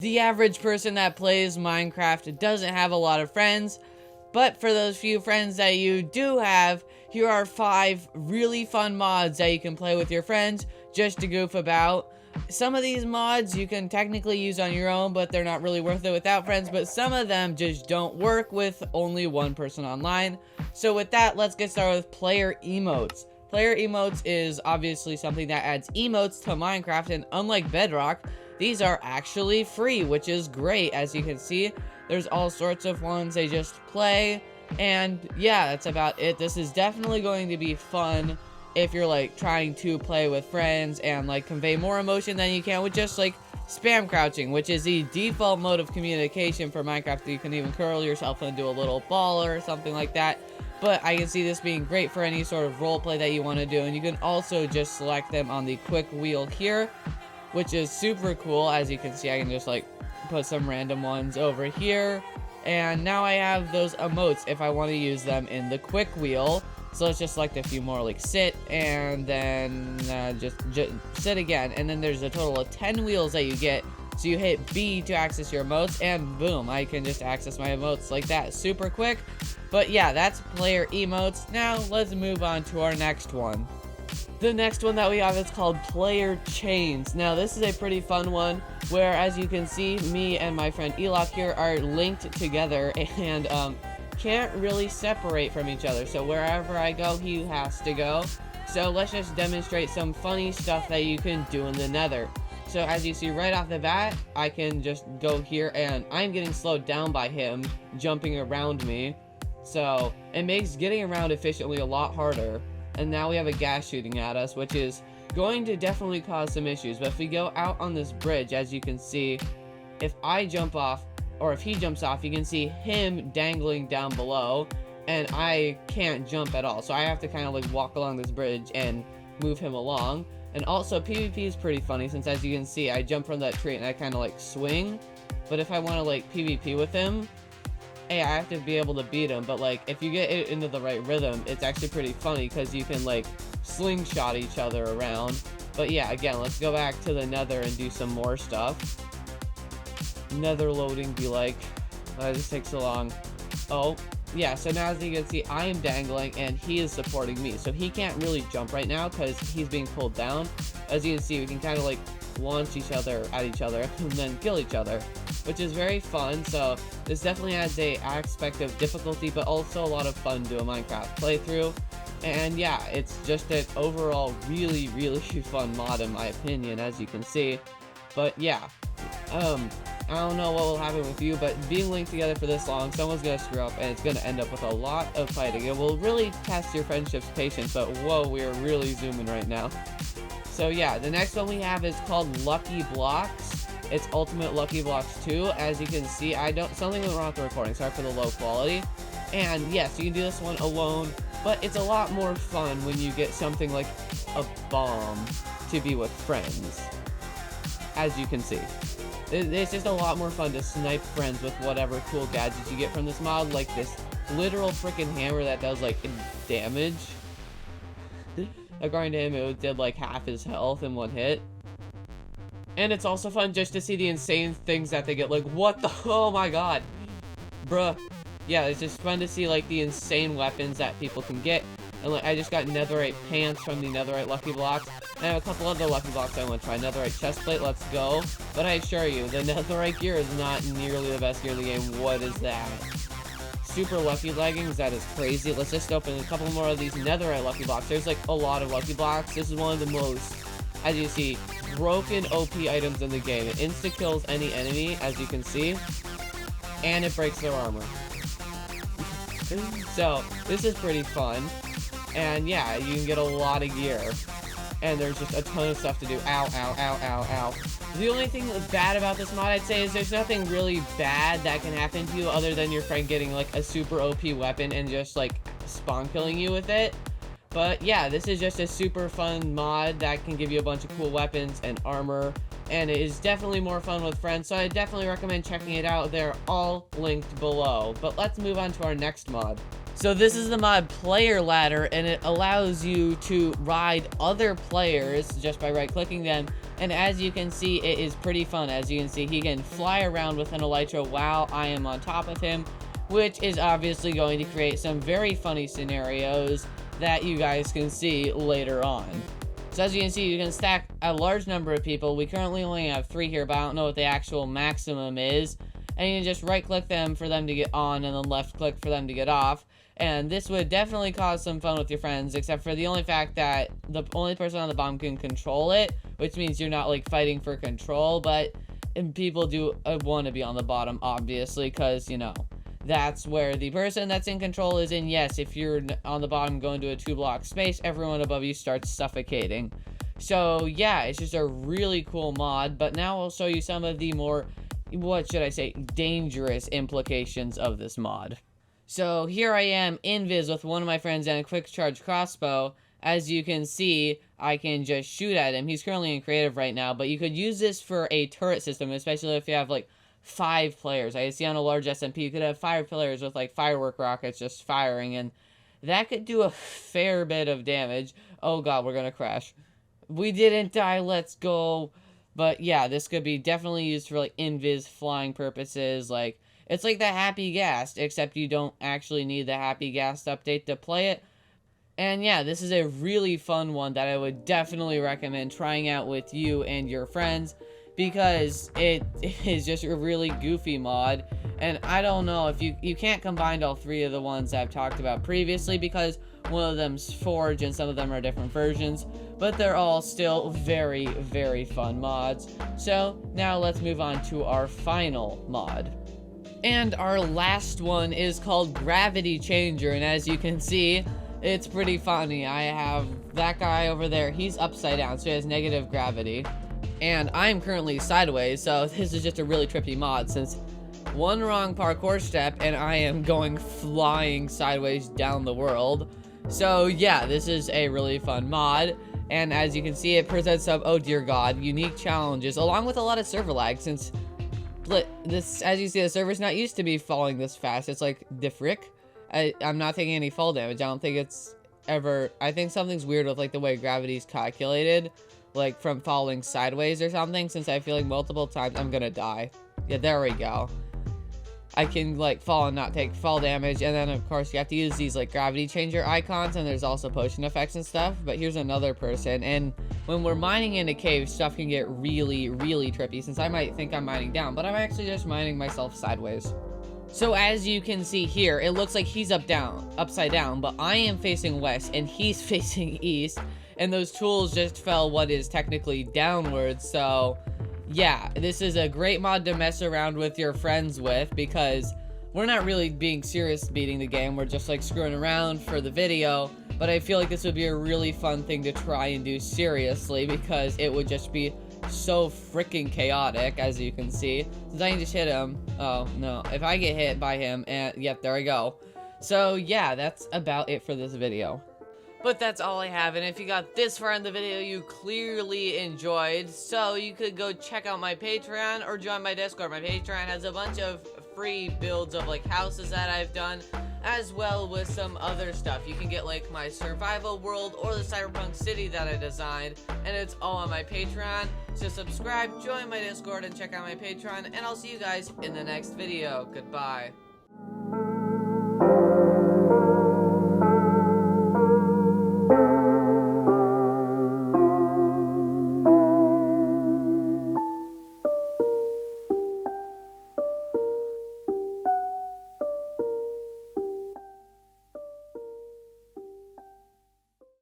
The average person that plays Minecraft doesn't have a lot of friends, but for those few friends that you do have, here are 5 really fun mods that you can play with your friends just to goof about. Some of these mods you can technically use on your own, but they're not really worth it without friends, but some of them just don't work with only one person online. So with that, let's get started with player emotes. Player emotes is obviously something that adds emotes to Minecraft, and unlike Bedrock, these are actually free, which is great. As you can see, there's all sorts of ones they just play, and yeah, that's about it. This is definitely going to be fun if you're like trying to play with friends and like convey more emotion than you can with just like spam crouching, which is the default mode of communication for Minecraft. You can even curl yourself into a little ball or something like that. But I can see this being great for any sort of roleplay that you want to do, and you can also just select them on the quick wheel here, which is super cool. As you can see, I can just like put some random ones over here, and now I have those emotes if I want to use them in the quick wheel. So let's just select a few more, like sit, and then just sit again, and then there's a total of 10 wheels that you get. So you hit B to access your emotes, and boom, I can just access my emotes like that, super quick. But yeah, that's player emotes. Now let's move on to our next one. The next one that we have is called Playerchains. Now this is a pretty fun one, where as you can see, me and my friend Elok here are linked together and can't really separate from each other. So wherever I go, he has to go. So let's just demonstrate some funny stuff that you can do in the nether. So as you see right off the bat, I can just go here, and I'm getting slowed down by him jumping around me. So it makes getting around efficiently a lot harder. And now we have a gas shooting at us, which is going to definitely cause some issues. But if we go out on this bridge, as you can see, if I jump off, or if he jumps off, you can see him dangling down below, and I can't jump at all. So I have to kind of like walk along this bridge and move him along. And also PvP is pretty funny, since as you can see, I jump from that tree and I kind of like swing. But if I want to like PvP with him, hey, I have to be able to beat him. But like if you get it into the right rhythm, it's actually pretty funny, because you can like slingshot each other around. But yeah, again, let's go back to the nether and do some more stuff. Nether loading be like, why does this take so long? Oh yeah, so now as you can see, I am dangling and he is supporting me, so he can't really jump right now because he's being pulled down. As you can see, we can kind of like launch each other at each other and then kill each other, which is very fun. So this definitely adds a aspect of difficulty, but also a lot of fun to a Minecraft playthrough. And yeah, it's just an overall really fun mod in my opinion, as you can see. But yeah, I don't know what will happen with you, but being linked together for this long, someone's gonna screw up, and it's gonna end up with a lot of fighting. It will really test your friendship's patience, but whoa, we are really zooming right now. So yeah, the next one we have is called Lucky Blocks. It's Ultimate Lucky Blocks 2. As you can see, something went wrong with the recording, sorry for the low quality. And yes, you can do this one alone, but it's a lot more fun when you get something like a bomb to be with friends, as you can see. It's just a lot more fun to snipe friends with whatever cool gadgets you get from this mod, like this literal freaking hammer that does like damage. According to him, it did like half his health in one hit. And it's also fun just to see the insane things that they get, like what the, oh my god, bruh. Yeah, it's just fun to see like the insane weapons that people can get. And like, I just got netherite pants from the netherite lucky blocks. And I have a couple other lucky blocks I want to try. Netherite chestplate, let's go. But I assure you, the netherite gear is not nearly the best gear in the game. What is that? Super lucky leggings, that is crazy. Let's just open a couple more of these netherite lucky blocks. There's like a lot of lucky blocks. This is one of the most, as you see, broken OP items in the game. It insta-kills any enemy, as you can see. And it breaks their armor. So, this is pretty fun. And yeah, you can get a lot of gear. And there's just a ton of stuff to do. Ow, ow, ow, ow, ow. The only thing bad about this mod, I'd say, is there's nothing really bad that can happen to you other than your friend getting like a super OP weapon and just like spawn killing you with it. But yeah, this is just a super fun mod that can give you a bunch of cool weapons and armor. And it is definitely more fun with friends, so I definitely recommend checking it out. They're all linked below. But let's move on to our next mod. So this is the mod Player Ladder, and it allows you to ride other players just by right-clicking them. And as you can see, it is pretty fun. As you can see, he can fly around with an elytra while I am on top of him, which is obviously going to create some very funny scenarios that you guys can see later on. So as you can see, you can stack a large number of people. We currently only have 3 here, but I don't know what the actual maximum is. And you can just right-click them for them to get on, and then left-click for them to get off. And this would definitely cause some fun with your friends, except for the only fact that the only person on the bottom can control it, which means you're not, like, fighting for control, but people do want to be on the bottom, obviously, because, you know, that's where the person that's in control is in. Yes, if you're on the bottom going to a 2-block space, everyone above you starts suffocating. So, yeah, it's just a really cool mod, but now I'll show you some of the more, what should I say, dangerous implications of this mod. So here I am in Viz with one of my friends and a quick charge crossbow. As you can see, I can just shoot at him. He's currently in creative right now, but you could use this for a turret system, especially if you have like 5 players. I see on a large SMP, you could have 5 players with like firework rockets just firing, and that could do a fair bit of damage. Oh god, we're gonna crash. We didn't die, let's go. But yeah, this could be definitely used for like invis flying purposes. Like, it's like the Happy Gas, except you don't actually need the Happy Gas update to play it. And yeah, this is a really fun one that I would definitely recommend trying out with you and your friends, because it is just a really goofy mod. And I don't know if you can't combine all 3 of the ones I've talked about previously, because one of them's Forge and some of them are different versions, but they're all still very, very fun mods. So now let's move on to our final mod. And our last one is called Gravity Changer, and as you can see, it's pretty funny. I have that guy over there, he's upside down, so he has negative gravity. And I'm currently sideways, so this is just a really trippy mod, since one wrong parkour step and I am going flying sideways down the world. So yeah, this is a really fun mod, and as you can see, it presents some, oh dear god, unique challenges, along with a lot of server lag, since this, as you see, the server's not used to be falling this fast. It's like the frick. I'm not taking any fall damage. I don't think it's ever, I think something's weird with like the way gravity's calculated, like from falling sideways or something, since I feel like multiple times I'm gonna die. Yeah, there we go. I can like fall and not take fall damage, and then of course you have to use these like gravity changer icons, and there's also potion effects and stuff. But here's another person, and when we're mining in a cave, stuff can get really, really trippy, since I might think I'm mining down, but I'm actually just mining myself sideways. So as you can see here, it looks like he's upside down, but I am facing west and he's facing east, and those tools just fell what is technically downwards. So yeah, this is a great mod to mess around with your friends with, because we're not really being serious beating the game, we're just like screwing around for the video. But I feel like this would be a really fun thing to try and do seriously, because it would just be so freaking chaotic, as you can see. Since I can just hit him. Oh no, if I get hit by him, and yep, there I go. So yeah, that's about it for this video. But that's all I have, and if you got this far in the video, you clearly enjoyed. So you could go check out my Patreon or join my Discord. My Patreon has a bunch of free builds of like houses that I've done, as well with some other stuff. You can get like my survival world or the cyberpunk city that I designed, and it's all on my Patreon. So subscribe, join my Discord, and check out my Patreon, and I'll see you guys in the next video. Goodbye.